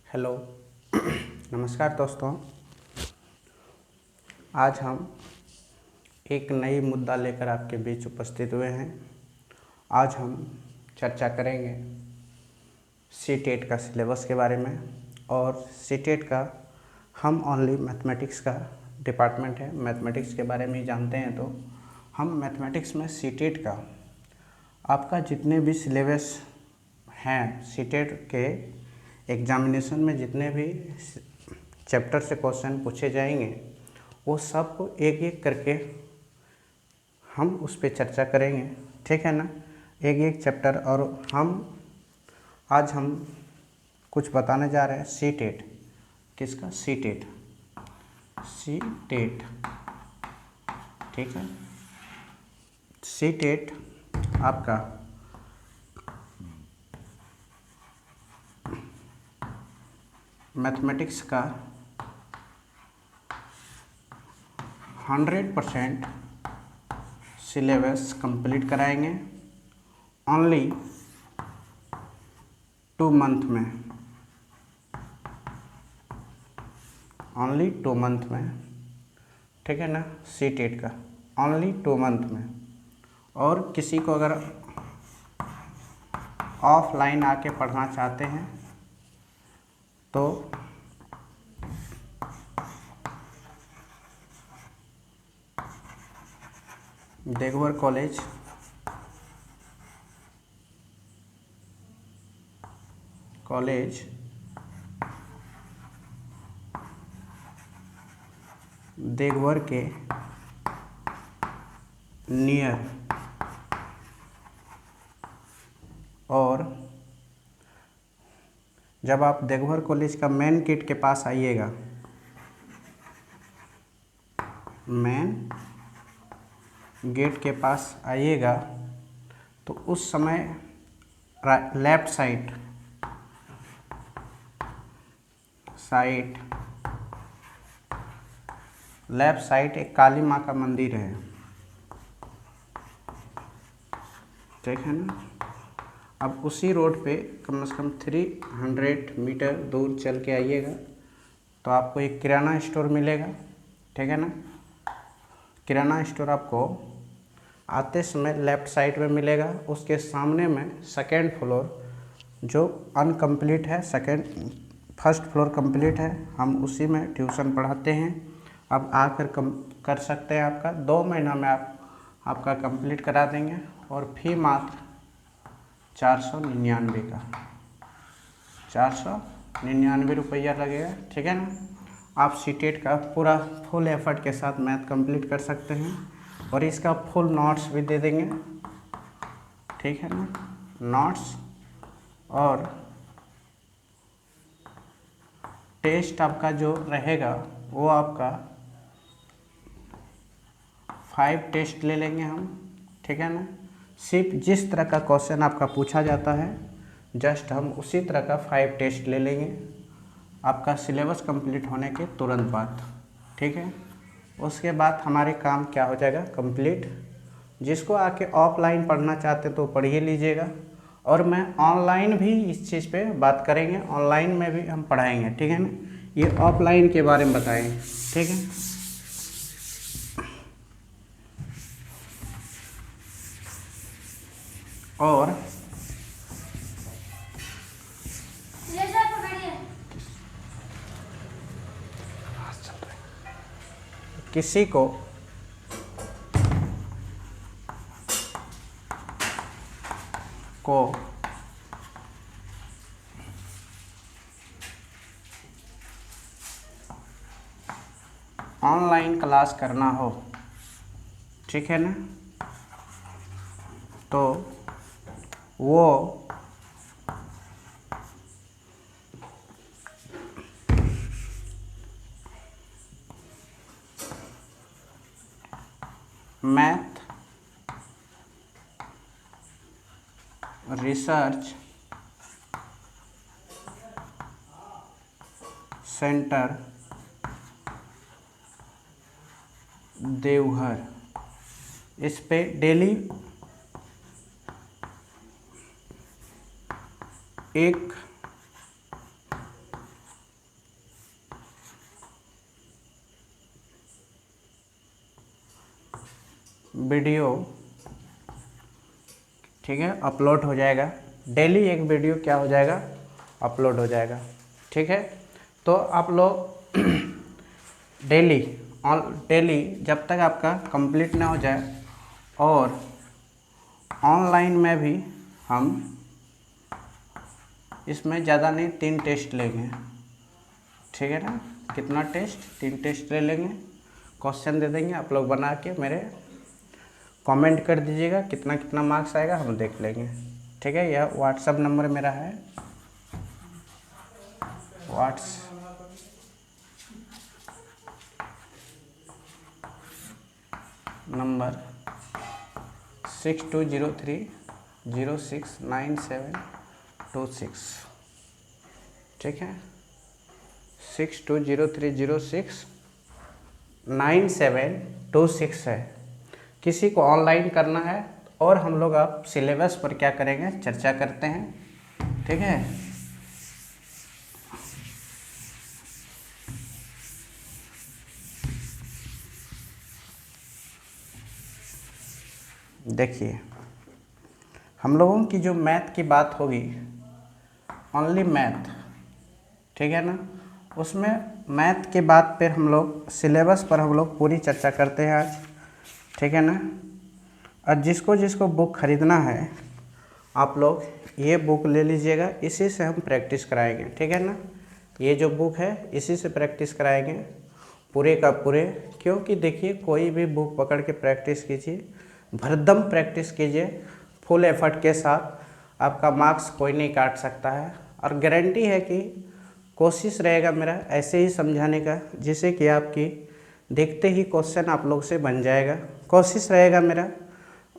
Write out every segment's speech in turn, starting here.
Hello नमस्कार दोस्तों। आज हम एक नई मुद्दा लेकर आपके बीच उपस्थित हुए हैं। आज हम चर्चा करेंगे सीटेट का सिलेबस के बारे में। और सीटेट का हम ओनली मैथमेटिक्स का डिपार्टमेंट है, मैथमेटिक्स के बारे में ही जानते हैं। तो हम मैथमेटिक्स में सीटेट का आपका जितने भी सिलेबस हैं, सीटेट के एग्जामिनेशन में जितने भी चैप्टर से क्वेश्चन पूछे जाएंगे वो सब एक एक करके हम उस पर चर्चा करेंगे, ठीक है ना। एक एक चैप्टर। और आज हम कुछ बताने जा रहे हैं सीटेट। किसका? सीटेट। सीटेट, ठीक है। सीटेट आपका मैथमेटिक्स का 100% सिलेबस कंप्लीट कराएंगे ओनली 2 मंथ में। ओनली 2 मंथ में, ठीक है ना। सीटेट का ओनली 2 मंथ में। और किसी को अगर ऑफलाइन आके पढ़ना चाहते हैं तो देगवर कॉलेज देगवर के नियर, और जब आप देगवर कॉलेज का मेन गेट के पास आइएगा, मेन गेट के पास आइएगा तो उस समय लेफ्ट साइड लेफ्ट साइड एक काली माँ का मंदिर है, ठीक है ना। अब उसी रोड पे कम से कम 300 मीटर दूर चल के आइएगा तो आपको एक किराना स्टोर मिलेगा, ठीक है ना। किराना स्टोर आपको आते समय लेफ़्ट साइड में मिलेगा। उसके सामने में सेकेंड फ्लोर जो अनकम्प्लीट है, फर्स्ट फ्लोर कंप्लीट है, हम उसी में ट्यूशन पढ़ाते हैं। अब आकर कर सकते हैं। आपका 2 महीना में आपका कंप्लीट करा देंगे। और फी मात्र 499 का, 499 रुपया लगेगा, ठीक है ना। आप सीटेट का पूरा फुल एफर्ट के साथ मैथ कंप्लीट कर सकते हैं और इसका फुल नोट्स भी दे देंगे, ठीक है ना। नोट्स और टेस्ट आपका जो रहेगा वो आपका 5 टेस्ट ले लेंगे हम, ठीक है ना। सिर्फ जिस तरह का क्वेश्चन आपका पूछा जाता है जस्ट हम उसी तरह का 5 टेस्ट ले लेंगे आपका सिलेबस कंप्लीट होने के तुरंत बाद, ठीक है। उसके बाद हमारे काम क्या हो जाएगा? कंप्लीट। जिसको आके ऑफलाइन पढ़ना चाहते तो पढ़िए लीजिएगा। और मैं ऑनलाइन भी इस चीज़ पे बात करेंगे, ऑनलाइन में भी हम पढ़ाएंगे, ठीक है ना। ये ऑफलाइन के बारे में बताएंगे, ठीक है। और किसी को ऑनलाइन क्लास करना हो, ठीक है ना, तो वो मैथ रिसर्च सेंटर देवघर, इस पे डेली एक वीडियो, ठीक है, अपलोड हो जाएगा। डेली एक वीडियो क्या हो जाएगा, अपलोड हो जाएगा। ठीक है, तो आप लोग डेली डेली जब तक आपका कंप्लीट ना हो जाए, और ऑनलाइन में भी हम इसमें ज़्यादा नहीं 3 टेस्ट लेंगे। ठीक है ना, कितना टेस्ट, 3 टेस्ट ले लेंगे। क्वेश्चन दे देंगे, आप लोग बना के मेरे कमेंट कर दीजिएगा, कितना कितना मार्क्स आएगा हम देख लेंगे। ठीक है, यह व्हाट्सअप नंबर मेरा है, नंबर 6203069726। ठीक है, 6203069726 है। किसी को ऑनलाइन करना है, और हम लोग अब सिलेबस पर क्या करेंगे, चर्चा करते हैं। ठीक है, देखिए, हम लोगों की जो मैथ की बात होगी, ओनली मैथ, ठीक है ना, उसमें मैथ के बाद फिर हम लोग सिलेबस पर हम लोग पूरी चर्चा करते हैं आज। ठीक है ना, और जिसको जिसको बुक खरीदना है, आप लोग ये बुक ले लीजिएगा, इसी से हम प्रैक्टिस कराएंगे। ठीक है ना, ये जो बुक है इसी से प्रैक्टिस कराएंगे पूरे का पूरे। क्योंकि देखिए, कोई भी बुक पकड़ के प्रैक्टिस कीजिए, भरदम प्रैक्टिस कीजिए, फुल एफर्ट के साथ, आपका मार्क्स कोई नहीं काट सकता है। और गारंटी है कि कोशिश रहेगा मेरा ऐसे ही समझाने का, जिससे कि आपकी देखते ही क्वेश्चन आप लोग से बन जाएगा। कोशिश रहेगा मेरा,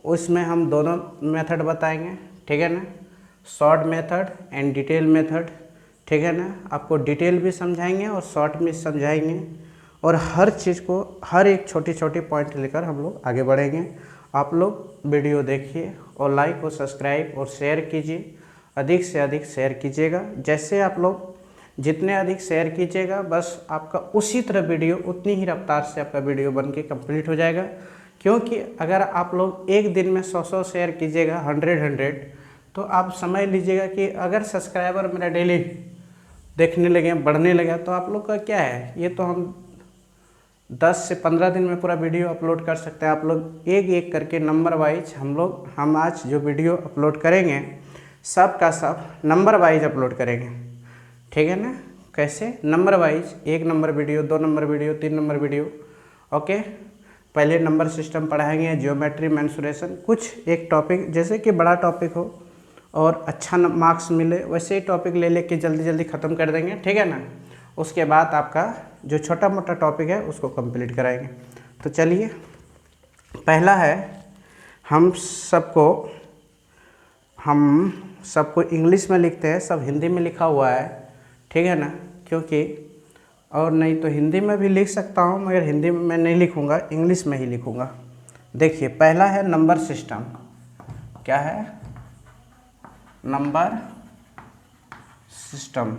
उसमें हम दोनों मेथड बताएंगे। ठीक है ना, short method and detail method. ठीक है ना, आपको डिटेल भी समझाएंगे और शॉर्ट भी समझाएंगे, और हर चीज़ को, हर एक छोटी छोटी पॉइंट लेकर हम लोग आगे बढ़ेंगे। आप लोग वीडियो देखिए और लाइक और सब्सक्राइब और शेयर कीजिए, अधिक से अधिक शेयर कीजिएगा। जैसे आप लोग जितने अधिक शेयर कीजिएगा, बस आपका उसी तरह वीडियो, उतनी ही रफ्तार से आपका वीडियो बन के कम्प्लीट हो जाएगा। क्योंकि अगर आप लोग एक दिन में 100 शेयर कीजिएगा, 100, तो आप समझ लीजिएगा कि अगर सब्सक्राइबर मेरा डेली देखने लगे, बढ़ने लगे, तो आप लोग का क्या है, ये तो हम 10 से 15 दिन में पूरा वीडियो अपलोड कर सकते हैं। आप लोग एक एक करके नंबर वाइज हम आज जो वीडियो अपलोड करेंगे, सब का सब नंबर वाइज अपलोड करेंगे। ठीक है ना, कैसे, number wise, 1 number video, 2 number video, 3 number video. Okay, पहले नंबर सिस्टम पढ़ाएंगे, ज्योमेट्री, मेंसुरेशन, कुछ एक टॉपिक, जैसे कि बड़ा टॉपिक हो और अच्छा मार्क्स मिले, वैसे ही टॉपिक ले लेके जल्दी जल्दी ख़त्म कर देंगे। ठीक है ना, उसके बाद आपका जो छोटा मोटा टॉपिक है उसको कंप्लीट कराएंगे। तो चलिए, पहला है, हम सबको इंग्लिश में लिखते हैं, सब हिंदी में लिखा हुआ है। ठीक है ना, क्योंकि और नहीं तो हिंदी में भी लिख सकता हूँ, मगर हिंदी में मैं नहीं लिखूँगा, इंग्लिश में ही लिखूँगा। देखिए, पहला है नंबर सिस्टम। क्या है, नंबर सिस्टम।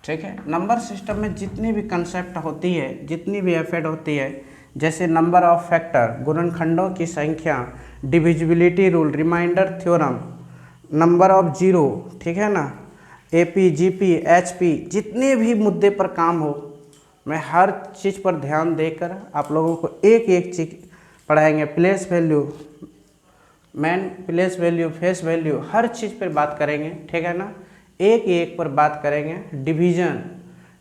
ठीक है, नंबर सिस्टम में जितनी भी कंसेप्ट होती है, जितनी भी एफर्ट होती है, जैसे नंबर ऑफ फैक्टर, गुणनखंडों की संख्या, divisibility rule, reminder theorem, number of zero, ठीक है ना, एपी, जीपी, एचपी, जितने भी मुद्दे पर काम हो, मैं हर चीज़ पर ध्यान देकर आप लोगों को एक एक चीज़ पढ़ाएंगे। Place value, place value, face value, हर चीज़ पर बात करेंगे। ठीक है ना, एक एक पर बात करेंगे। डिवीज़न,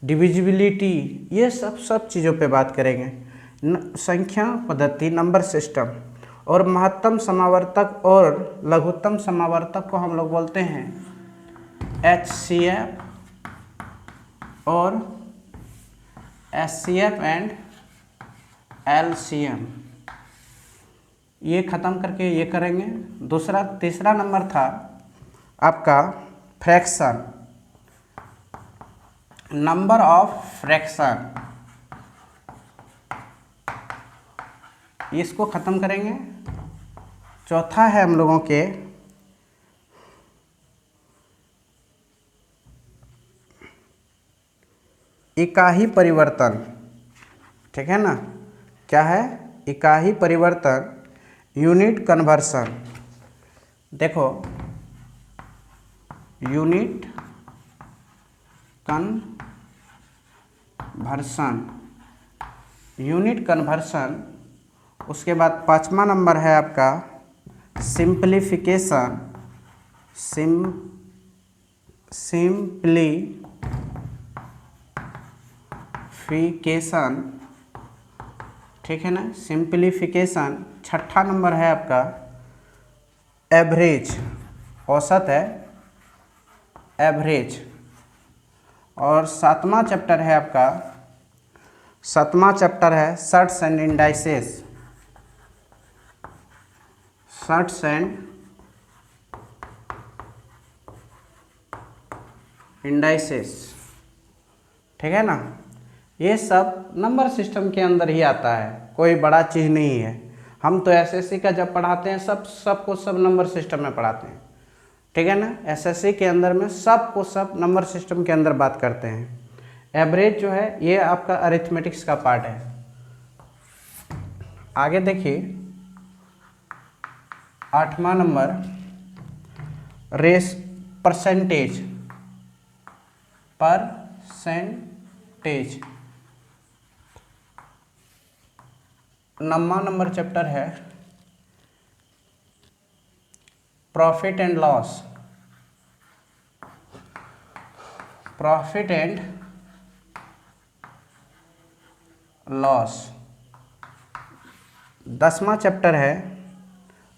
डिविजिबिलिटी, ये सब चीज़ों पे बात करेंगे। संख्या पद्धति, नंबर सिस्टम, और महत्तम समावर्तक और लघुत्तम समावर्तक को हम लोग बोलते हैं HCF और SCF एंड LCM। ये ख़त्म करके ये करेंगे। तीसरा नंबर था आपका फ्रैक्शन, नंबर ऑफ फ्रैक्शन, इसको ख़त्म करेंगे। चौथा है हम लोगों के इकाई परिवर्तन। ठीक है ना, क्या है, इकाई परिवर्तन, यूनिट कन्वर्सन। देखो यूनिट कन्वर्सन, यूनिट कन्वर्सन। उसके बाद 5वां नंबर है आपका सिंप्लीफिकेशन, सिंप्लीफिकेशन, ठीक है ना, सिंप्लीफिकेशन। 6ठा नंबर है आपका एवरेज, औसत है एवरेज। और 7वां चैप्टर है आपका, 7वां चैप्टर है shirts and indices, shirts and indices, ठीक है ना। ये सब नंबर सिस्टम के अंदर ही आता है, कोई बड़ा चीज़ नहीं है। हम तो एसएससी का जब पढ़ाते हैं सबको सब नंबर सिस्टम में पढ़ाते हैं, ठीक है ना। एसएससी के अंदर में सबको सब नंबर सिस्टम के अंदर बात करते हैं। एवरेज जो है ये आपका अरिथमेटिक्स का पार्ट है। आगे देखिए 8वां नंबर रेस परसेंटेज, परसेंटेज। 9वां नंबर चैप्टर है profit and loss, profit and loss. 10वां चैप्टर है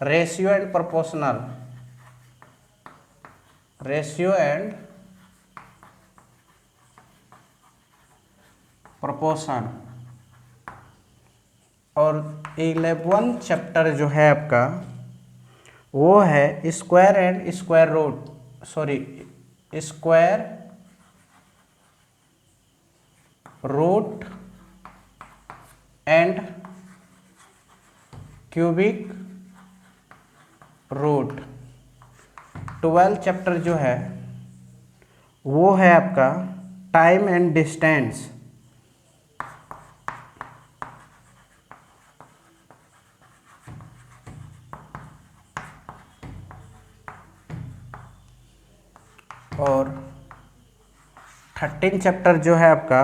ratio and proportional, ratio and proportion. और 11वां चैप्टर जो है आपका वो है square and square root, sorry square root and cubic root. 12 chapter जो है वो है आपका टाइम एंड डिस्टेंस, और 13 चैप्टर जो है आपका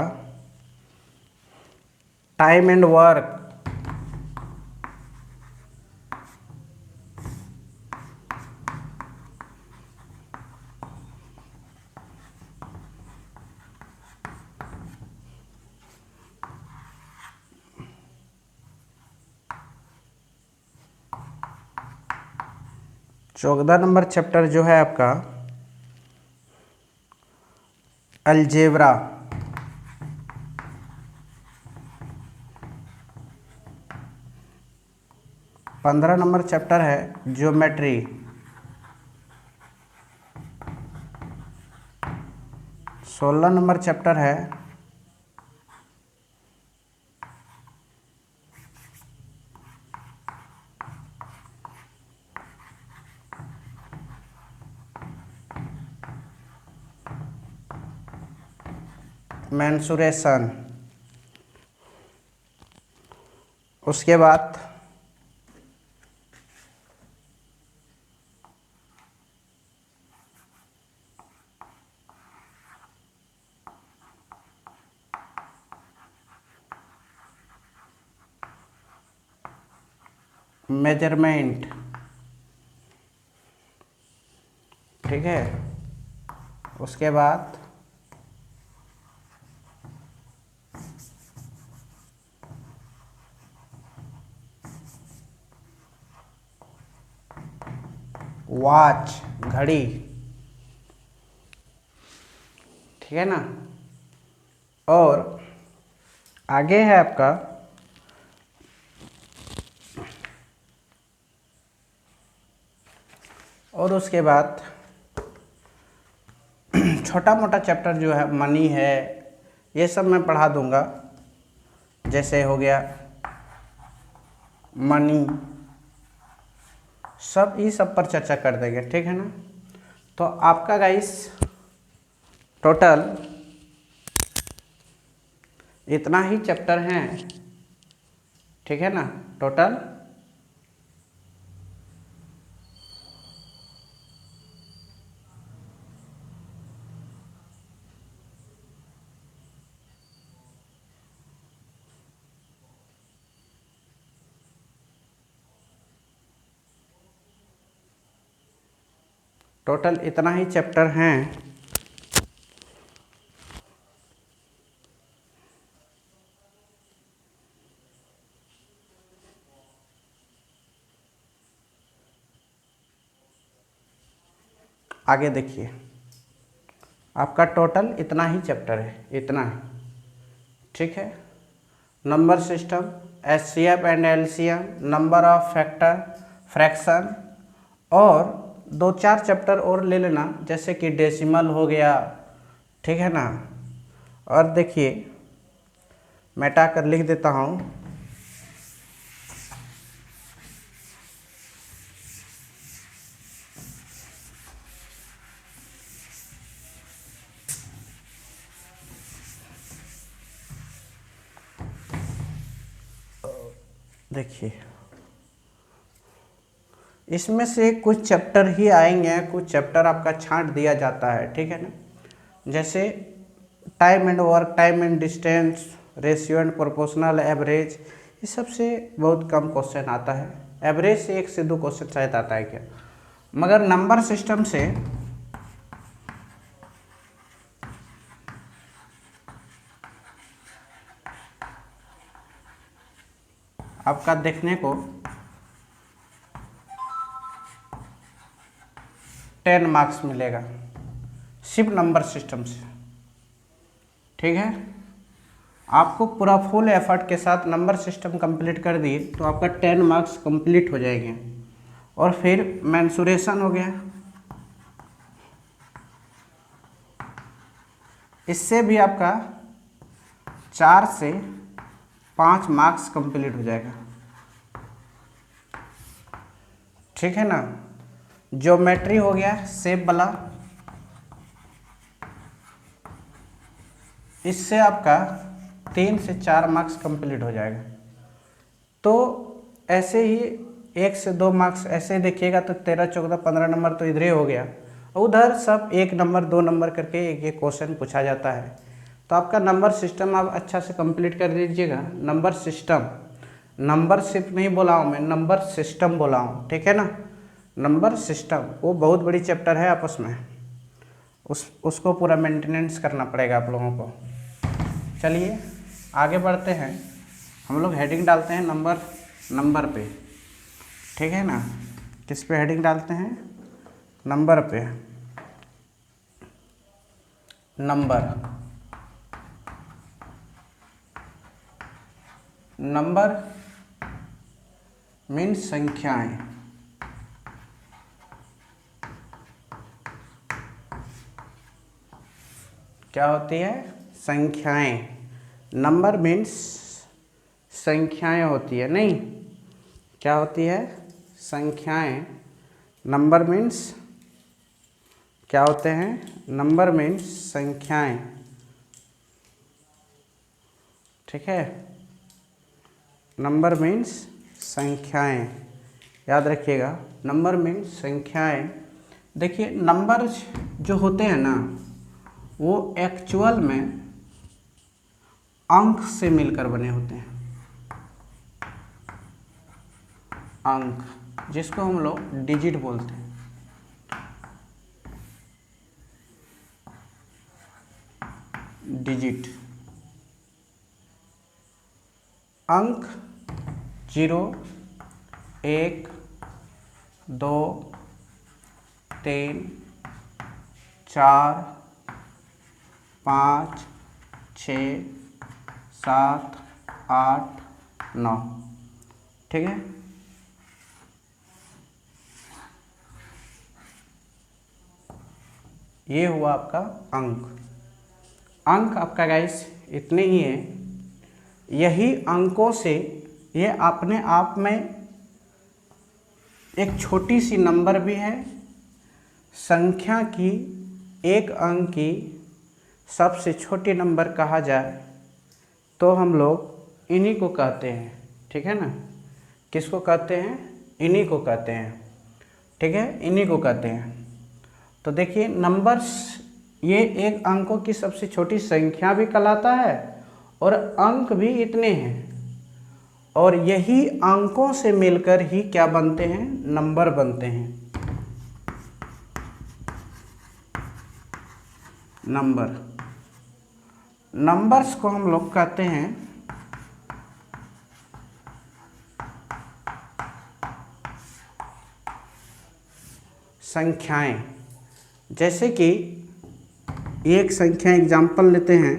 टाइम एंड वर्क। चौदह नंबर चैप्टर जो है आपका अलजेब्रा। 15 नंबर चैप्टर है ज्योमेट्री। 16 नंबर चैप्टर है मेंसुरेशन। उसके बाद मेजरमेंट, ठीक है। उसके बाद वॉच, घड़ी, ठीक है ना। और आगे है आपका और उसके बाद छोटा मोटा चैप्टर जो है मनी है, ये सब मैं पढ़ा दूंगा। जैसे हो गया मनी, सब ये सब पर चर्चा कर देंगे, ठीक है ना। तो आपका गाइस टोटल इतना ही चैप्टर हैं ठीक है ना। टोटल इतना ही चैप्टर हैं। आगे देखिए, आपका टोटल इतना ही चैप्टर है, इतना है, ठीक है। Number system, HCF and LCM, number of factor, fraction, और 2-4 चैप्टर और ले लेना, जैसे कि डेसिमल हो गया, ठीक है ना। और देखिए, मिटा कर लिख देता हूँ। देखिए, इसमें से कुछ चैप्टर ही आएंगे, कुछ चैप्टर आपका छांट दिया जाता है, ठीक है ना। जैसे time and work, time and distance, ratio and proportional, average, इस सब से बहुत कम क्वेश्चन आता है। एवरेज से 1 से 2 क्वेश्चन शायद आता है क्या। मगर नंबर सिस्टम से आपका देखने को 10 मार्क्स मिलेगा सिर्फ नंबर सिस्टम से, ठीक है। आपको पूरा फुल एफर्ट के साथ नंबर सिस्टम कंप्लीट कर दिए तो आपका 10 मार्क्स कंप्लीट हो जाएंगे। और फिर मेंसुरेशन हो गया, इससे भी आपका 4 से 5 मार्क्स कंप्लीट हो जाएगा, ठीक है ना। ज्योमेट्री हो गया शेप वाला, इससे आपका 3 से 4 मार्क्स कंप्लीट हो जाएगा। तो ऐसे ही 1 से 2 मार्क्स ऐसे देखिएगा तो 13, 14, 15 नंबर तो इधर ही हो गया। उधर सब 1 नंबर 2 नंबर करके एक क्वेश्चन पूछा जाता है। तो आपका नंबर सिस्टम आप अच्छा से कंप्लीट कर दीजिएगा। नंबर सिस्टम, नंबर सिर्फ नहीं बोला हूँ मैं, नंबर सिस्टम बोला हूँ, ठीक है ना। नंबर सिस्टम वो बहुत बड़ी चैप्टर है आपस में, उसको पूरा मेंटेनेंस करना पड़ेगा आप लोगों को। चलिए आगे बढ़ते हैं, हम लोग हेडिंग डालते हैं नंबर पे, ठीक है ना। किस पे हेडिंग डालते हैं? नंबर पे। नंबर मीन्स संख्याएं। क्या होती है? संख्याएं। नंबर मीन्स संख्याएं होती है, नहीं क्या होती है? संख्याएं। नंबर मीन्स क्या होते हैं? नंबर मीन्स संख्याएं, ठीक है। नंबर मीन्स संख्याएं, याद रखिएगा, नंबर मीन्स संख्याएं। देखिए नंबर जो होते हैं ना वो एक्चुअल में अंक से मिलकर बने होते हैं। अंक, जिसको हम लोग डिजिट बोलते हैं। डिजिट, अंक 0, 1, 2, 3, 4, 5, 6, 7, 8, 9, ठीक है। ये हुआ आपका अंक। अंक आपका गाइस इतने ही है। यही अंकों से ये अपने आप में एक छोटी सी नंबर भी है। संख्या की एक अंक की सबसे छोटी नंबर कहा जाए तो हम लोग इन्हीं को कहते हैं, ठीक ठीक है ना, किसको कहते हैं, इन्हीं को कहते हैं, ठीक है, इन्हीं को कहते हैं। तो देखिए नंबर्स ये एक अंकों की सबसे छोटी संख्या भी कहलाता है और अंक भी इतने हैं, और यही अंकों से मिलकर ही क्या बनते हैं, नंबर बनते हैं। नंबर्स को हम लोग कहते हैं संख्याएं। जैसे कि एक संख्या एग्जाम्पल लेते हैं,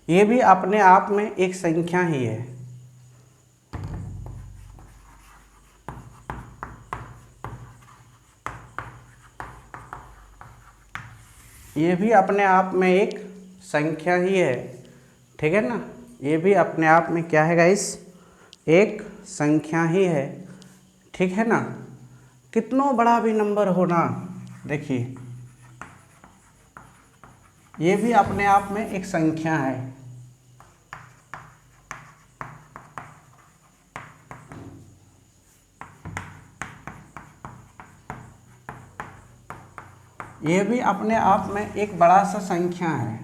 ये भी अपने आप में एक संख्या ही है। ये भी अपने आप में एक संख्या ही है, ठीक है ना, ये भी अपने आप में क्या है गाइस, एक संख्या ही है, ठीक है ना। कितना बड़ा भी नंबर हो ना, देखिए ये भी अपने आप में एक संख्या है, ये भी अपने आप में एक बड़ा सा संख्या है,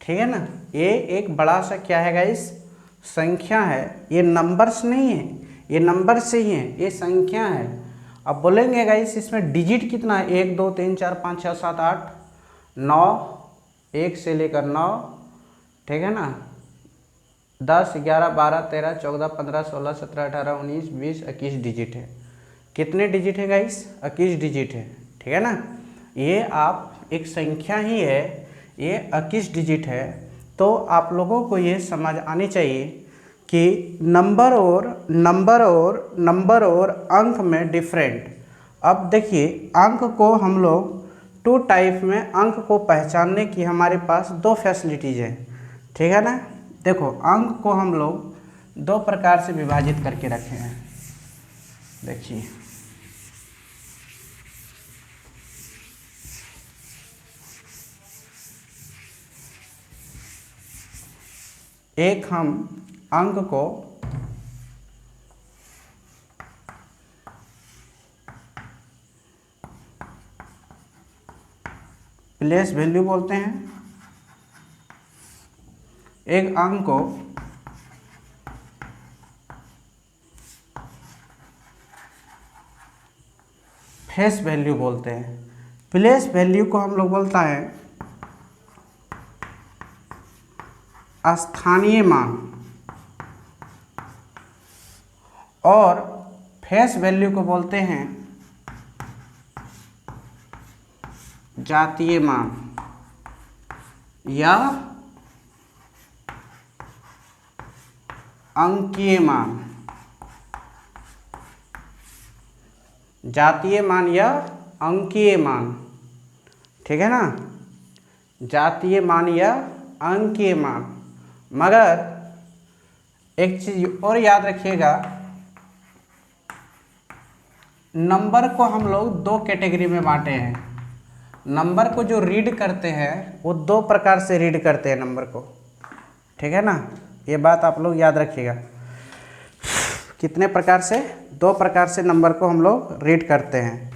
ठीक है ना, ये एक बड़ा सा क्या है गाइस, संख्या है। ये नंबर्स नहीं है, ये नंबर से ही है, ये संख्या है। अब बोलेंगे गाइस इसमें डिजिट कितना है, 1 2 3 4 5 6 7 8 9, 1 से लेकर 9, ठीक है ना, 10 11 12 13 14 15 16 17 18 19 20 21 डिजिट है। कितने डिजिट है गाइस, 21 डिजिट है, ठीक है ना। ये आप एक संख्या ही है, ये 21 डिजिट है। तो आप लोगों को ये समझ आनी चाहिए कि नंबर और अंक में डिफरेंट। अब देखिए अंक को हम लोग 2 टाइप में अंक को पहचानने की हमारे पास 2 फैसिलिटीज़ हैं, ठीक है ना। देखो अंक को हम लोग 2 प्रकार से विभाजित करके रखे हैं। देखिए एक हम अंक को प्लेस वैल्यू बोलते हैं, एक अंक को फेस वैल्यू बोलते हैं। प्लेस वैल्यू को हम लोग बोलता है स्थानीय मान, और फेस वैल्यू को बोलते हैं जातीय मान या अंकीय मान। जातीय मान या अंकीय मान, ठीक है ना, जातीय मान या अंकीय मान। मगर एक चीज और याद रखिएगा, नंबर को हम लोग 2 कैटेगरी में बांटे हैं। नंबर को जो रीड करते हैं वो 2 प्रकार से रीड करते हैं नंबर को, ठीक है ना, ये बात आप लोग याद रखिएगा। कितने प्रकार से, 2 प्रकार से नंबर को हम लोग रीड करते हैं।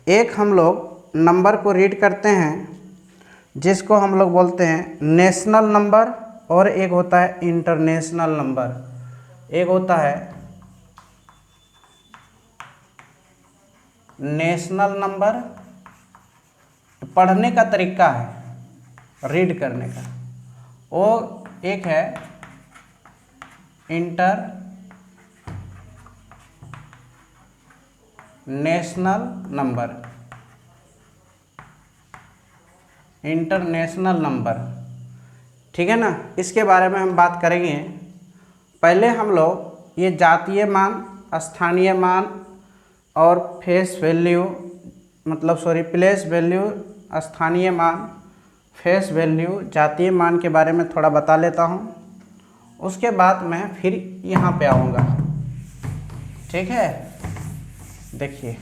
एक हम लोग नंबर को रीड करते हैं जिसको हम लोग बोलते हैं नेशनल नंबर, और एक होता है इंटरनेशनल नंबर। एक होता है नेशनल नंबर, पढ़ने का तरीका है रीड करने का, और एक है इंटरनेशनल नंबर, ठीक है ना। इसके बारे में हम बात करेंगे। पहले हम लोग ये जातीय मान, स्थानीय मान और फेस वैल्यू, मतलब सॉरी प्लेस वैल्यू, स्थानीय मान, फेस वैल्यू, जातीय मान के बारे में थोड़ा बता लेता हूँ। उसके बाद मैं फिर यहाँ पे आऊँगा, ठीक है। देखिए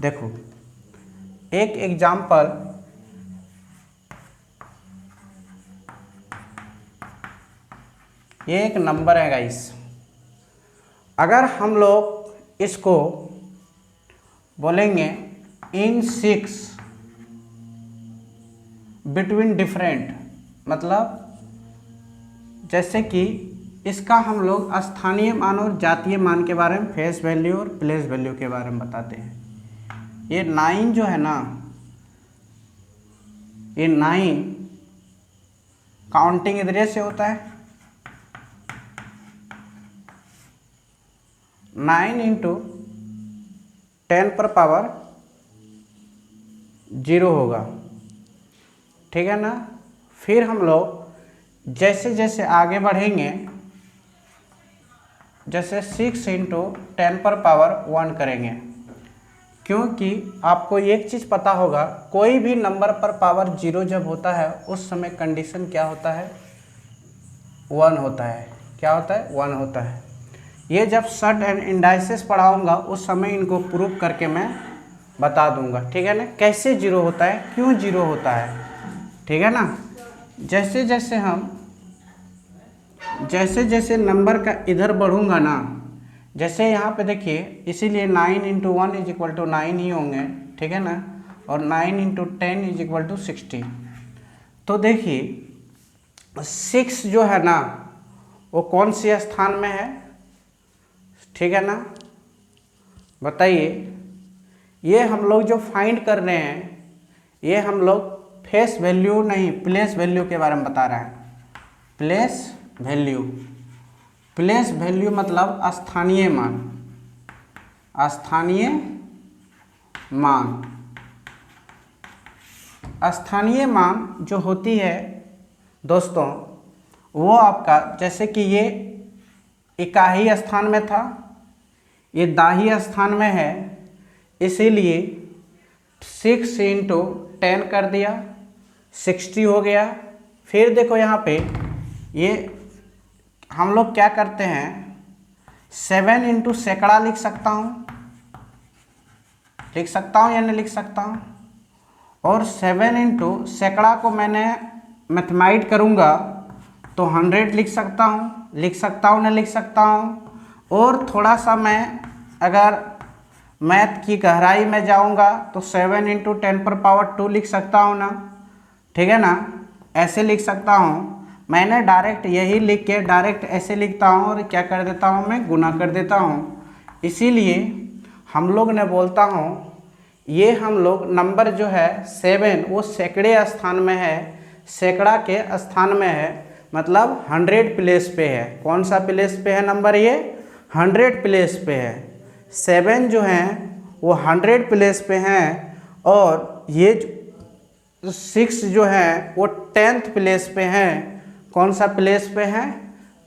देखो एक एग्जाम्पल, ये एक नंबर है गाइस, अगर हम लोग इसको बोलेंगे इन 6 बिटवीन डिफरेंट, मतलब जैसे कि इसका हम लोग स्थानीय मान और जातीय मान के बारे में, फेस वैल्यू और प्लेस वैल्यू के बारे में बताते हैं। ये 9 जो है ना, ये 9 काउंटिंग इधर से होता है, 9 इंटू 10 पर पावर 0 होगा, ठीक है ना। फिर हम लोग जैसे जैसे आगे बढ़ेंगे, जैसे 6 इंटू 10 पर पावर 1 करेंगे, क्योंकि आपको एक चीज़ पता होगा, कोई भी नंबर पर पावर 0 जब होता है उस समय कंडीशन क्या होता है, 1 होता है। क्या होता है, 1 होता है। ये जब शॉर्ट एंड इंडाइसेस पढ़ाऊंगा उस समय इनको प्रूव करके मैं बता दूंगा, ठीक है ना, कैसे 0 होता है, क्यों 0 होता है, ठीक है ना। जैसे जैसे नंबर का इधर बढ़ूंगा ना, जैसे यहाँ पे देखिए, इसीलिए 9 इंटू 1 इज इक्वल टू 9 ही होंगे, ठीक है ना, और 9 इंटू 10 इज इक्वल टू 60। तो देखिए 6 जो है ना वो कौन सी स्थान में है, ठीक है ना, बताइए। ये हम लोग जो फाइंड कर रहे हैं, ये हम लोग फेस वैल्यू नहीं, प्लेस वैल्यू के बारे में बता रहे हैं। प्लेस वैल्यू, प्लेस वैल्यू मतलब स्थानीय मान, स्थानीय मान। स्थानीय मान जो होती है दोस्तों, वो आपका, जैसे कि ये इकाई स्थान में था, ये दाही स्थान में है, इसीलिए 6 इंटू 10 कर दिया, 60 हो गया। फिर देखो यहाँ पे ये हम लोग क्या करते हैं, 7 इंटू सैकड़ा लिख सकता हूँ या नहीं लिख सकता हूँ, और 7 इंटू सैकड़ा को मैंने मैथमेटिक करूँगा तो 100 लिख सकता हूँ नहीं लिख सकता हूँ। और थोड़ा सा मैं अगर मैथ की गहराई में जाऊँगा तो 7 इंटू 10 पर पावर 2 लिख सकता हूँ ना, ठीक है ना, ऐसे लिख सकता हूँ। मैंने डायरेक्ट यही लिख के डायरेक्ट ऐसे लिखता हूँ और क्या कर देता हूँ, मैं गुना कर देता हूँ। इसीलिए हम लोग ने बोलता हूँ, ये हम लोग नंबर जो है 7 वो सैकड़े स्थान में है, सैकड़ा के स्थान में है, मतलब 100 प्लेस पे है। कौन सा प्लेस पे है नंबर, ये 100 प्लेस पे है। 7 जो हैं वो 100 प्लेस पे हैं, और ये 6 जो है वो 10th प्लेस पे हैं। कौन सा प्लेस पे है,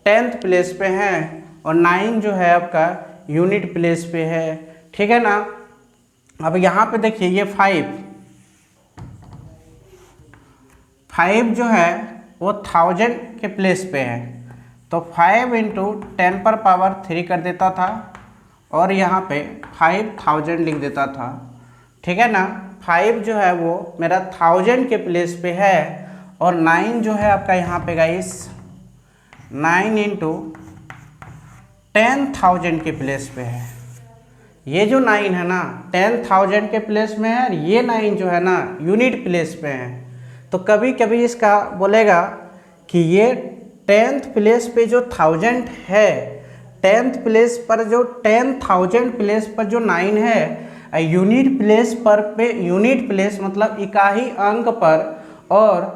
10th प्लेस पे है। और 9 जो है आपका यूनिट प्लेस पे है, ठीक है ना। अब यहाँ पे देखिए ये 5 जो है वो 1000 के प्लेस पे है, तो 5 इंटू 10 पर पावर 3 कर देता था, और यहाँ पे 5000 लिख देता था, ठीक है ना। 5 जो है वो मेरा 1000 के प्लेस पे है, और 9 जो है आपका यहाँ पे गाइस 9 इंटू 10,000 के प्लेस पे है। ये जो 9 है ना 10,000 के प्लेस में है, और ये 9 जो है ना यूनिट प्लेस पे है। तो कभी कभी इसका बोलेगा कि ये 10th प्लेस पे जो 1000 है, 10th प्लेस पर जो 10,000 प्लेस पर जो 9 है, यूनिट प्लेस पर पे, यूनिट प्लेस मतलब इकाई अंक पर, और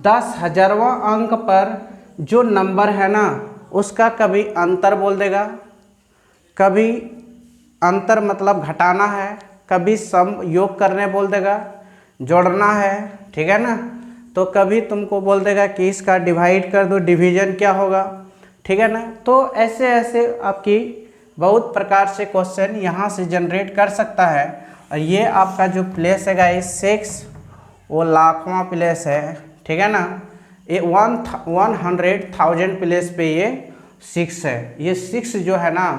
10,000वां अंक पर जो नंबर है ना उसका कभी अंतर बोल देगा, कभी अंतर मतलब घटाना है, कभी सम योग करने बोल देगा, जोड़ना है, ठीक है ना। तो कभी तुमको बोल देगा कि इसका डिवाइड कर दो, डिवीजन क्या होगा, ठीक है ना। तो ऐसे ऐसे आपकी बहुत प्रकार से क्वेश्चन यहाँ से जनरेट कर सकता है। और ये आपका जो प्लेस है गाइस 6 वो लाखवां प्लेस है, ठीक है ना। ये 100,000 प्लेस पे ये 6 है। ये 6 जो है ना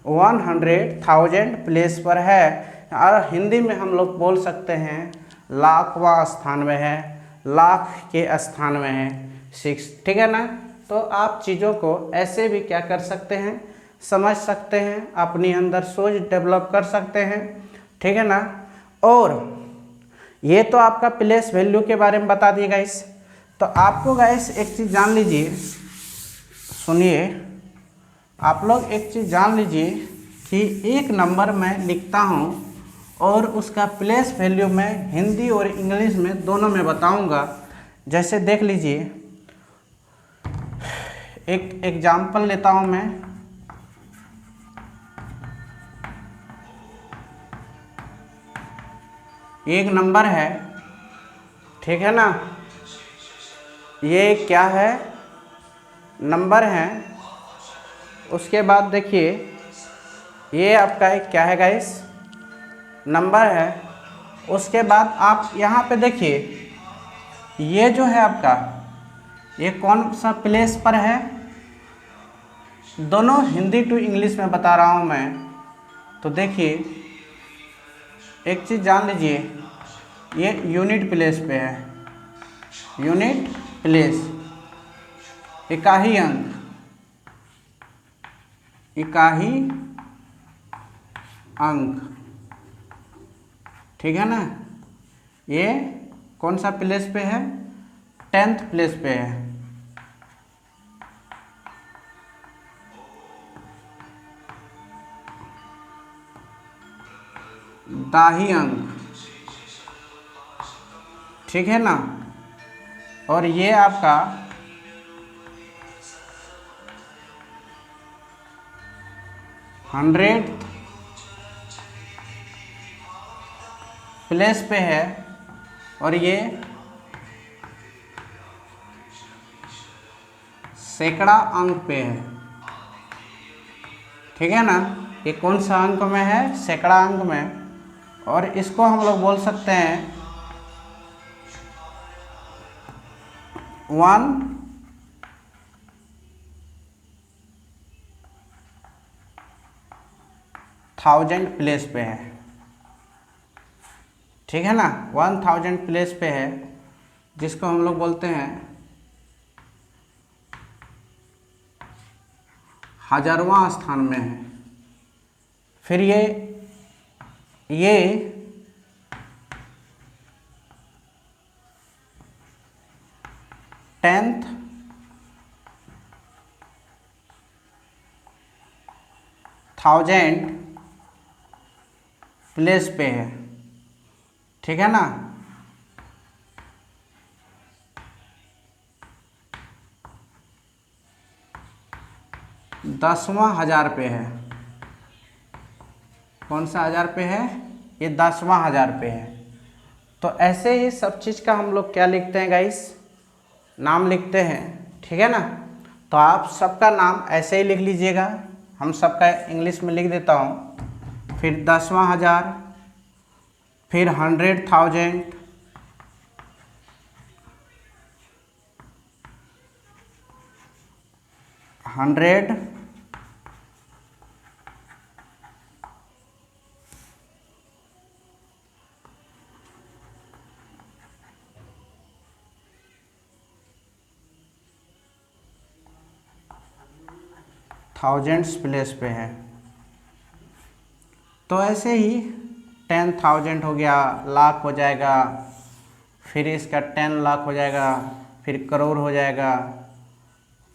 100,000 प्लेस पर है, और हिंदी में हम लोग बोल सकते हैं लाखवां स्थान में है, लाख के स्थान में है 6, ठीक है ना। तो आप चीज़ों को ऐसे भी क्या कर सकते हैं, समझ सकते हैं, अपनी अंदर सोच डेवलप कर सकते हैं, ठीक है ना। और ये तो आपका प्लेस वैल्यू के बारे में बता दिए गाइस। तो आपको गाइस एक चीज़ जान लीजिए, सुनिए, आप लोग एक चीज़ जान लीजिए कि एक नंबर मैं लिखता हूँ और उसका प्लेस वैल्यू मैं हिंदी और इंग्लिश में दोनों में बताऊँगा। जैसे देख लीजिए, एक एग्जाम्पल लेता हूँ मैं। एक नंबर है, ठीक है ना, ये क्या है, नंबर है। उसके बाद देखिए ये आपका एक क्या है गाइस, नंबर है। उसके बाद आप यहाँ पे देखिए, ये जो है आपका, ये कौन सा प्लेस पर है, दोनों हिंदी टू इंग्लिश में बता रहा हूँ मैं। तो देखिए एक चीज़ जान लीजिए, ये यूनिट प्लेस पे है, यूनिट प्लेस, इकाई अंक, इकाई अंक, ठीक है ना। ये कौन सा प्लेस पे है, 10th प्लेस पे है। दाही अंक, ठीक है ना। और ये आपका 100th प्लेस पे है, और ये सैकड़ा अंक पे है, ठीक है ना। ये कौन सा अंक में है, सैकड़ा अंक में। और इसको हम लोग बोल सकते हैं 1000 प्लेस पे है, ठीक है ना। 1000 प्लेस पे है, जिसको हम लोग बोलते हैं हजारवां स्थान में है। फिर ये 10th थाउजेंड प्लेस पे है, ठीक है ना। 10वां हजार पे है, कौन सा हजार पे है, ये 10वां हजार पे है। तो ऐसे ही सब चीज़ का हम लोग क्या लिखते हैं गाइस, नाम लिखते हैं, ठीक है ना। तो आप सबका नाम ऐसे ही लिख लीजिएगा, हम सबका इंग्लिश में लिख देता हूँ। फिर 10वां हजार, फिर 100,000, हंड्रेड, थाउजेंड्स प्लेस पे है। तो ऐसे ही 10,000 हो गया, लाख हो जाएगा, फिर इसका 10 लाख हो जाएगा, फिर करोड़ हो जाएगा।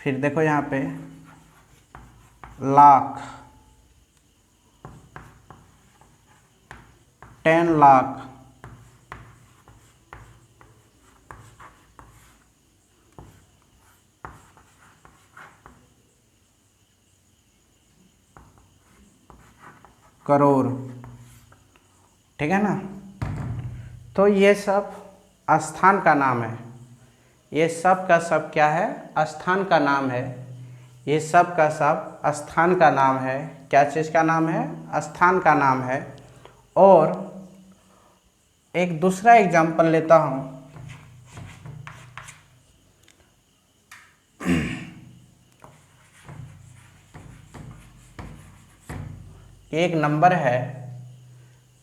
फिर देखो यहाँ पे लाख, 10 लाख, करोड़, ठीक है ना। तो ये सब स्थान का नाम है, ये सब का सब क्या है, स्थान का नाम है। ये सब का सब स्थान का नाम है। क्या चीज़ का नाम है, स्थान का नाम है। और एक दूसरा एग्जाम्पल लेता हूँ। एक नंबर है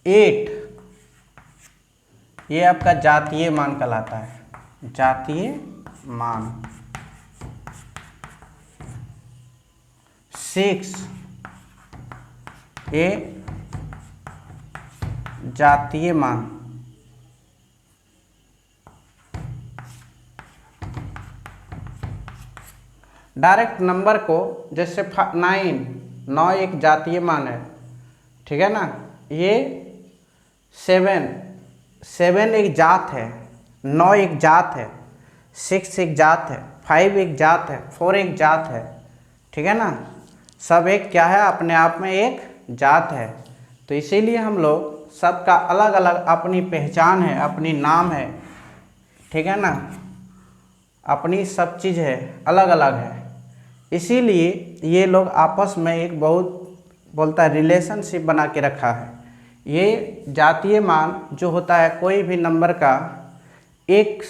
8 ये आपका जातीय मान कहलाता है, जातीय मान। 6 ये जातीय मान। डायरेक्ट नंबर को जैसे 9 एक जातीय मान है, ठीक है ना। ये 7 एक जात है, 9 एक जात है, 6 एक जात है, 5 एक जात है, 4 एक जात है, ठीक है ना। सब एक क्या है, अपने आप में एक जात है। तो इसीलिए हम लोग सबका अलग अलग अपनी पहचान है, अपनी नाम है, ठीक है ना, अपनी सब चीज़ है, अलग अलग है। इसीलिए ये लोग आपस में एक बहुत बोलता है रिलेशनशिप बना के रखा है। ये जातीय मान जो होता है कोई भी नंबर का एक,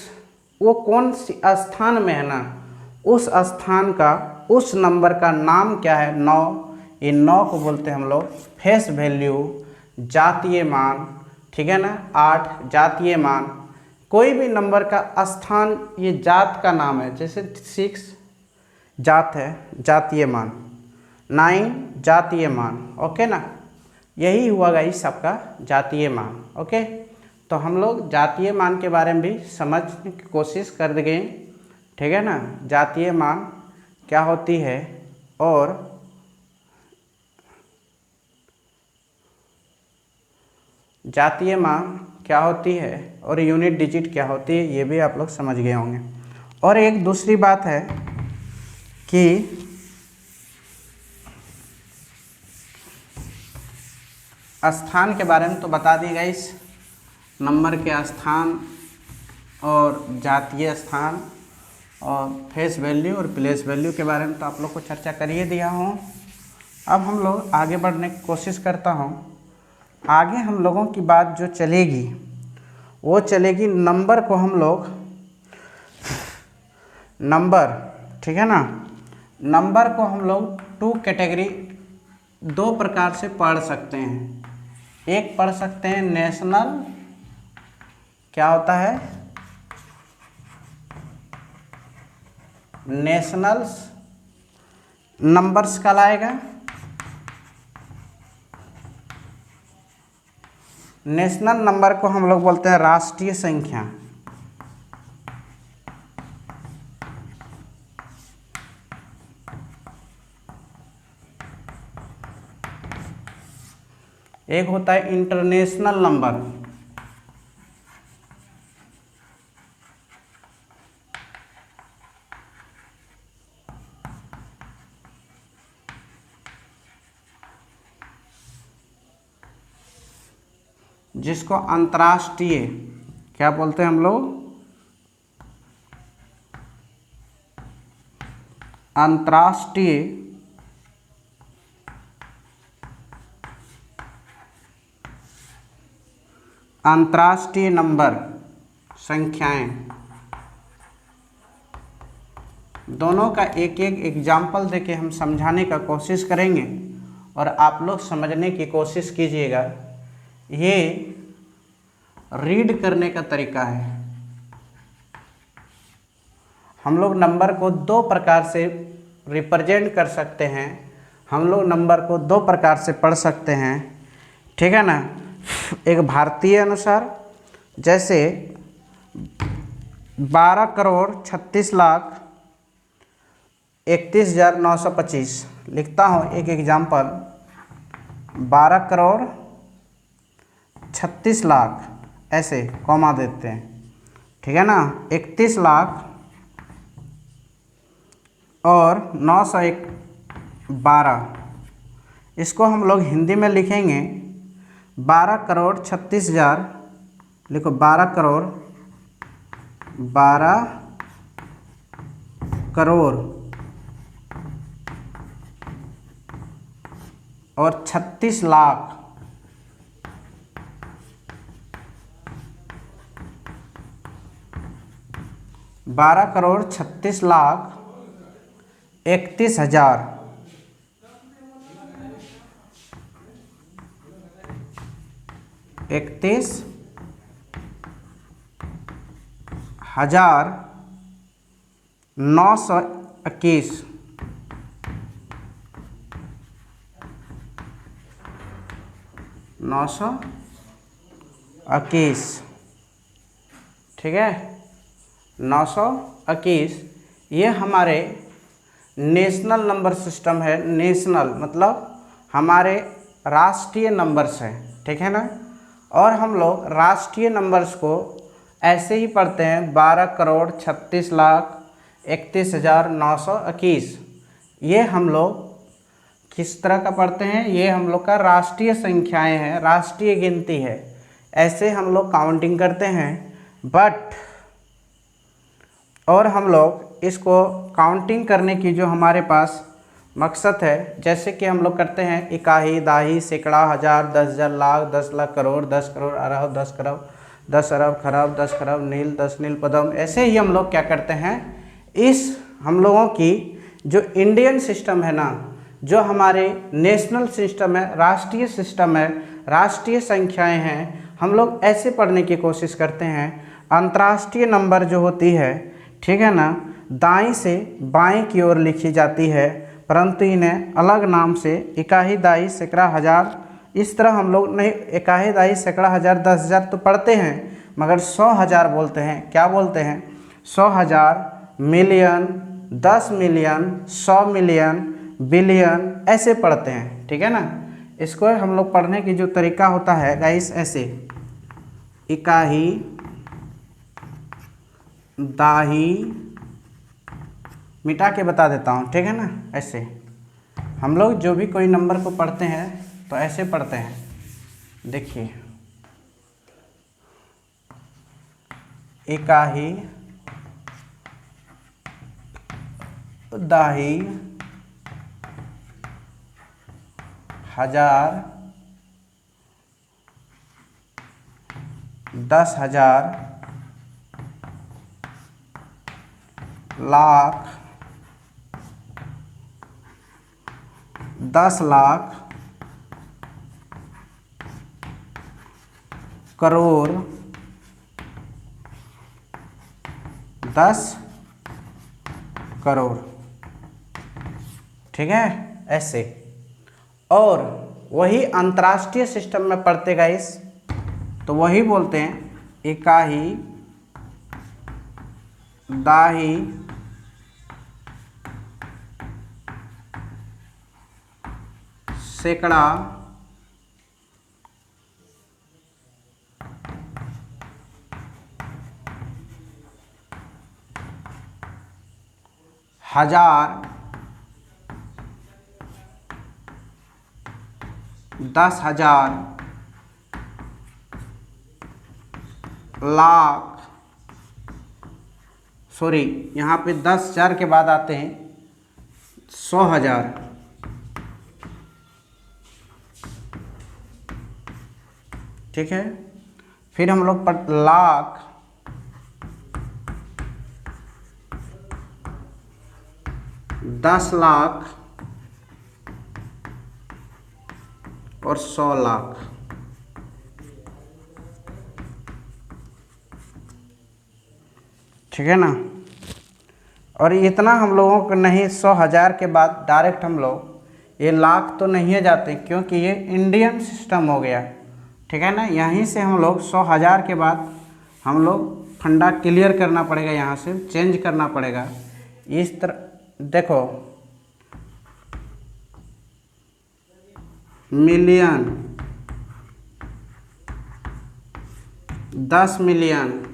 वो कौन सी स्थान में है ना, उस स्थान का उस नंबर का नाम क्या है, 9। ये 9 को बोलते हैं हम लोग फेस वैल्यू, जातीय मान, ठीक है ना। 8 जातीय मान। कोई भी नंबर का स्थान ये जात का नाम है, जैसे 6 जात है, जातीय मान। 9 जातीय मान, ओके ना। यही हुआ गाइस सबका जातीय मान, ओके। तो हम लोग जातीय मान के बारे में भी समझने की कोशिश कर देंगे, ठीक है ना। जातीय मान क्या होती है और जातीय मान क्या होती है और यूनिट डिजिट क्या होती है, ये भी आप लोग समझ गए होंगे। और एक दूसरी बात है कि स्थान के बारे में तो बता दी गई, नंबर के स्थान और जातीय स्थान और फेस वैल्यू और प्लेस वैल्यू के बारे में तो आप लोग को चर्चा कर ही दिया हूँ। अब हम लोग आगे बढ़ने की कोशिश करता हूँ। आगे हम लोगों की बात जो चलेगी वो चलेगी नंबर को हम लोग नंबर, ठीक है ना। नंबर को हम लोग 2 कैटेगरी 2 प्रकार से पढ़ सकते हैं। एक पढ़ सकते हैं नेशनल, क्या होता है, नेशनल नंबर्स कहलाएगा। नेशनल नंबर को हम लोग बोलते हैं राष्ट्रीय संख्या। एक होता है इंटरनेशनल नंबर। जिसको अंतर्राष्ट्रीय क्या बोलते हैं हम लोग, अंतर्राष्ट्रीय अंतर्राष्ट्रीय नंबर संख्याएं। दोनों का एक एक एग्जाम्पल देके हम समझाने का कोशिश करेंगे और आप लोग समझने की कोशिश कीजिएगा। ये रीड करने का तरीका है। हम लोग नंबर को 2 प्रकार से रिप्रेजेंट कर सकते हैं, हम लोग नंबर को 2 प्रकार से पढ़ सकते हैं, ठीक है ना। एक भारतीय अनुसार, जैसे 12,36,31,925 लिखता हूँ एक एग्जाम्पल। 12,36,00,000 ऐसे कॉमा देते हैं, ठीक है ना। 31,00,000 और 912, इसको हम लोग हिंदी में लिखेंगे 12,36,00,000, लिखो 12 करोड़ और 36 लाख। बारह करोड़ 36 लाख 31,000। 31,921 921, ठीक है। 921 ये हमारे नेशनल नंबर सिस्टम है। नेशनल मतलब हमारे राष्ट्रीय नंबर्स हैं, ठीक है ना। और हम लोग राष्ट्रीय नंबर्स को ऐसे ही पढ़ते हैं 12,36,31,921। ये हम लोग किस तरह का पढ़ते हैं, ये हम लोग का राष्ट्रीय संख्याएं हैं, राष्ट्रीय गिनती है, ऐसे हम लोग काउंटिंग करते हैं। बट और हम लोग इसको काउंटिंग करने की जो हमारे पास मकसद है, जैसे कि हम लोग करते हैं इकाई, दाही, सैकड़ा, हज़ार, 10,000, लाख, 10 लाख, करोड़, 10 करोड़, अरब, 10 खरब, 10 अरब, खरब, 10 खरब, नील, 10 नील, पदम। ऐसे ही हम लोग क्या करते हैं, इस हम लोगों की जो इंडियन सिस्टम है ना, जो हमारे नेशनल सिस्टम है, राष्ट्रीय सिस्टम है, राष्ट्रीय संख्याएं हैं, हम लोग ऐसे पढ़ने की कोशिश करते हैं। अंतर्राष्ट्रीय नंबर जो होती है, ठीक है ना, दाईं से बाएं की ओर लिखी जाती है, परंतु इन्हें अलग नाम से इकाई, दाही, सैकड़ा, हज़ार, इस तरह हम लोग नहीं, इकाई, दाही, सैकड़ा, हज़ार, 10,000 तो पढ़ते हैं, मगर 100,000 बोलते हैं। क्या बोलते हैं? 100,000, मिलियन, 10 मिलियन, 100 मिलियन, बिलियन, ऐसे पढ़ते हैं, ठीक है ना। इसको हम लोग पढ़ने की जो तरीका होता है गाइस, ऐसे इकाई, दाही, मिटा के बता देता हूँ, ठीक है ना। ऐसे हम लोग जो भी कोई नंबर को पढ़ते हैं तो ऐसे पढ़ते हैं। देखिए, इकाई, दाही, हज़ार, 10,000, लाख, 10 लाख, करोड़, 10 करोड़, ठीक है, ऐसे। और वही अंतर्राष्ट्रीय सिस्टम में पढ़ते गाइस, तो वही बोलते हैं इकाई, दाही, सैकड़ा, हज़ार, 10,000, लाख, सॉरी यहाँ पे 10,000 के बाद आते हैं 100,000, ठीक है। फिर हम लोग पर लाख, 10 लाख और 100 लाख, ठीक है ना। और इतना हम लोगों को नहीं, 100,000 के बाद डायरेक्ट हम लोग ये लाख तो नहीं जाते, क्योंकि ये इंडियन सिस्टम हो गया, ठीक है ना। यहीं से हम लोग 100,000 के बाद हम लोग फंडा क्लियर करना पड़ेगा, यहाँ से चेंज करना पड़ेगा। इस तरह देखो, मिलियन, 10 मिलियन,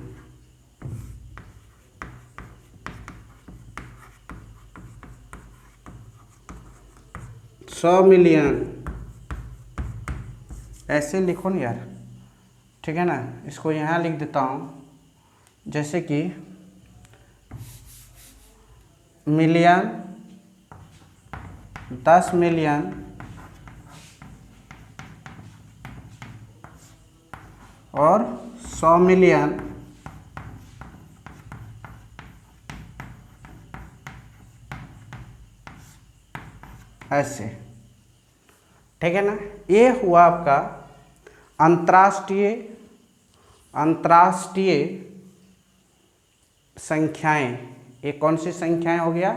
100 मिलियन, ऐसे लिखो ना यार, ठीक है ना। इसको यहाँ लिख देता हूँ, जैसे कि मिलियन, 10 मिलियन और 100 मिलियन, ऐसे, ठीक है ना। ये हुआ आपका अंतर्राष्ट्रीय संख्याएं, ये कौन सी संख्याएं हो गया?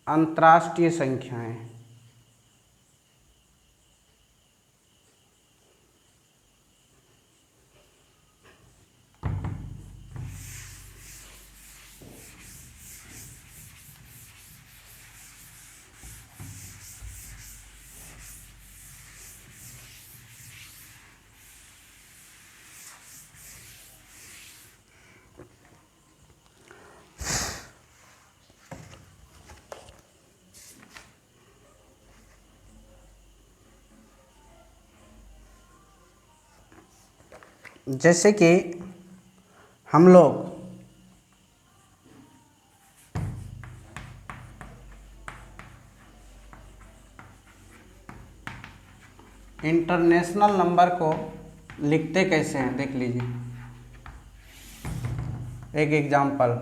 अंतर्राष्ट्रीय संख्याएं। जैसे कि हम लोग इंटरनेशनल नंबर को लिखते कैसे हैं, देख लीजिए एक एग्जाम्पल।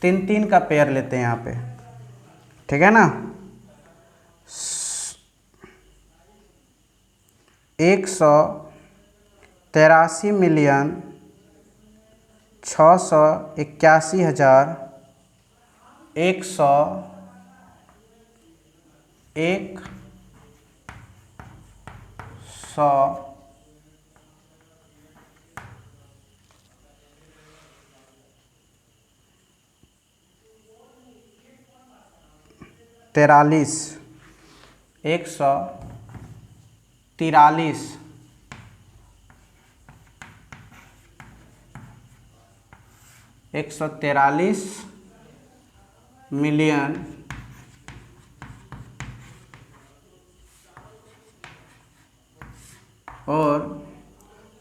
तीन तीन का पेयर लेते हैं यहाँ पे, ठीक है ना। 181,681,100 143 मिलियन और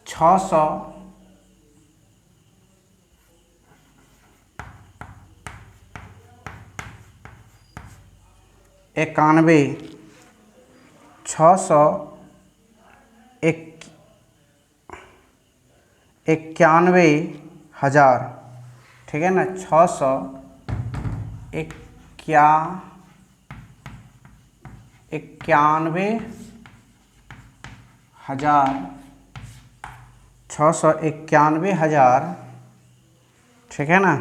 600 91 691,000, ठीक है ना। 691,000, ठीक है ना।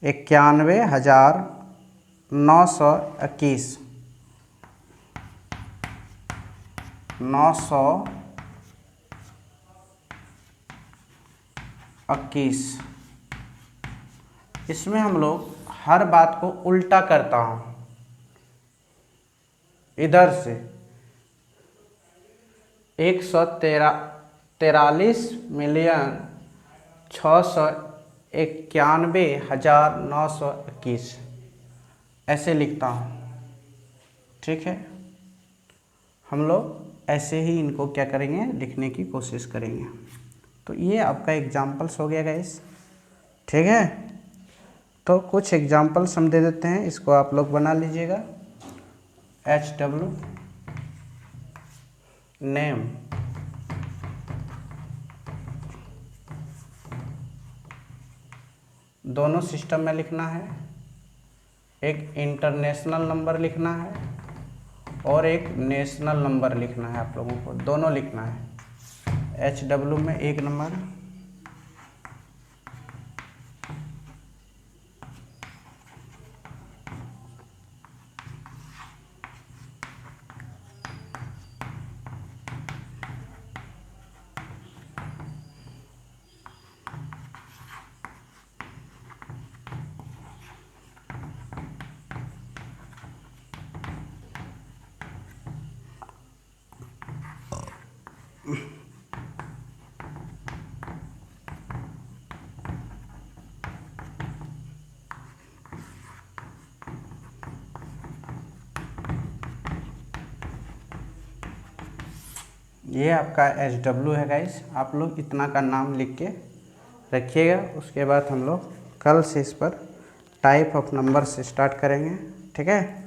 91,921 इसमें हम लोग हर बात को उल्टा करता हूँ, इधर से 143,691,921 ऐसे लिखता हूँ, ठीक है। हम लोग ऐसे ही इनको क्या करेंगे, लिखने की कोशिश करेंगे। तो ये आपका एग्जाम्पल्स हो गया गाइस, ठीक है। तो कुछ एग्जाम्पल्स हम दे देते हैं, इसको आप लोग बना लीजिएगा। HW नेम, दोनों सिस्टम में लिखना है। एक इंटरनेशनल नंबर लिखना है और एक नेशनल नंबर लिखना है, आप लोगों को दोनों लिखना है। HW में एक नंबर, ये आपका HW है गाइस। आप लोग इतना का नाम लिख के रखिएगा। उसके बाद हम लोग कल से इस पर टाइप ऑफ नंबर से स्टार्ट करेंगे, ठीक है।